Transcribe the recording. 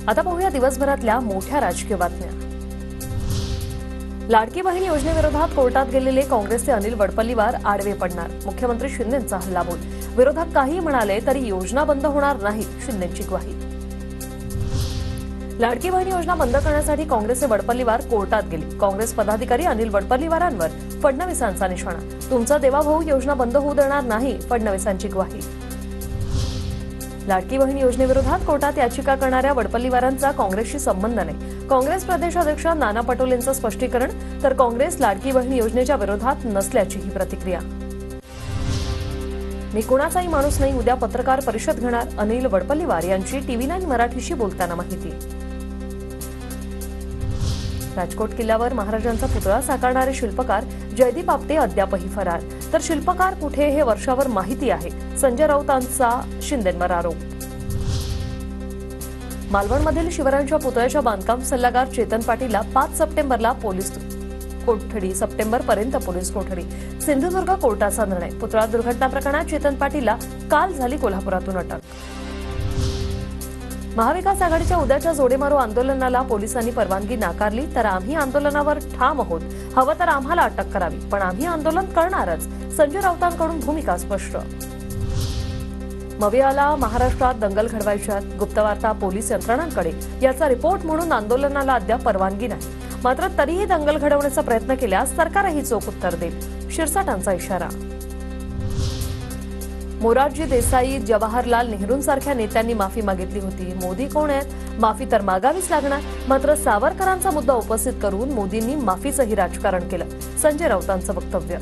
आता पाहूया दिवसभरातल्या मोठ्या राजकीय बातम्या। लाडकी बहीण योजनेविरोधात कोर्टात गेलेले काँग्रेसचे अनिल वडपल्लीवार आडवे पडणार। मुख्यमंत्री शिंदेंचा हल्लाबोल। विरोधक काही म्हणाले तरी योजना बंद होणार नाही, शिंदेंची ग्वाही। लाडकी बहीण योजना बंद करण्यासाठी काँग्रेसचे वडपल्लीवार कोर्टात गेले। काँग्रेस पदाधिकारी अनिल वडपल्लीवारांवर फडणवीसांचा निशाणा। तुमचा देवाभाऊ योजना बंद होऊ देणार नाही, फडणवीसांची ग्वाही। लाडकी बहीण योजनेविरोधात कोर्टात याचिका करणाऱ्या वडपल्लीवारांचा काँग्रेसशी संबंध नाही। काँग्रेस प्रदेशाध्यक्ष नाना पटोलेंचं स्पष्टीकरण, तर काँग्रेस लाडकी बहीण योजनेच्या विरोधात नसल्याची ही प्रतिक्रिया। मी कुणाचाही माणूस नाही, उद्या पत्रकार परिषद घेणार, अनिल वडपल्लीवार यांची TV9 मराठीशी बोलताना माहिती। राजकोट किल्ल्यावर महाराजांचा पुतळा साकारणारे शिल्पकार जयदीप आपटे अद्यापही फरार। तर शिल्पकार कुठे हे वर्षावर माहिती आहे, संजय राऊतांचा शिंदेंवर आरोप। मालवणमधील शिवरायांच्या पुतळ्याच्या बांधकाम सल्लागार चेतन पाटीलला 5 सप्टेंबरला पोलीस कोठडी, सप्टेंबरपर्यंत पोलीस कोठडी। सिंधुदुर्ग कोर्टाचा निर्णय। पुतळा दुर्घटना प्रकरणात चेतन पाटीलला काल झाली कोल्हापुरातून अटक। महाविकास आघाडीच्या उद्याच्या जोडेमारो आंदोलनाला पोलिसांनी परवानगी नाकारली, तर आम्ही आंदोलनावर ठाम आहोत, हवं तर आम्हाला अटक करावी, पण आम्ही आंदोलन करणारच, संजय राऊतांकडून भूमिका स्पष्ट। मवियाला महाराष्ट्रात दंगल घडवायच्यात, गुप्तवार्ता पोलीस यंत्रणांकडे, याचा रिपोर्ट म्हणून आंदोलनाला अद्याप परवानगी नाही, मात्र तरीही दंगल घडवण्याचा प्रयत्न केल्यास सरकारही चोख उत्तर देईल, शिरसाटांचा इशारा। मोरारजी देसाई, जवाहरलाल नेहरूंसारख्या नेत्यांनी माफी मागितली होती, मोदी कोण आहेत, माफी तर मागावीच लागणार, मात्र सावरकरांचा मुद्दा उपस्थित करून मोदींनी माफीचंही राजकारण केलं, संजय राऊतांचं वक्तव्य।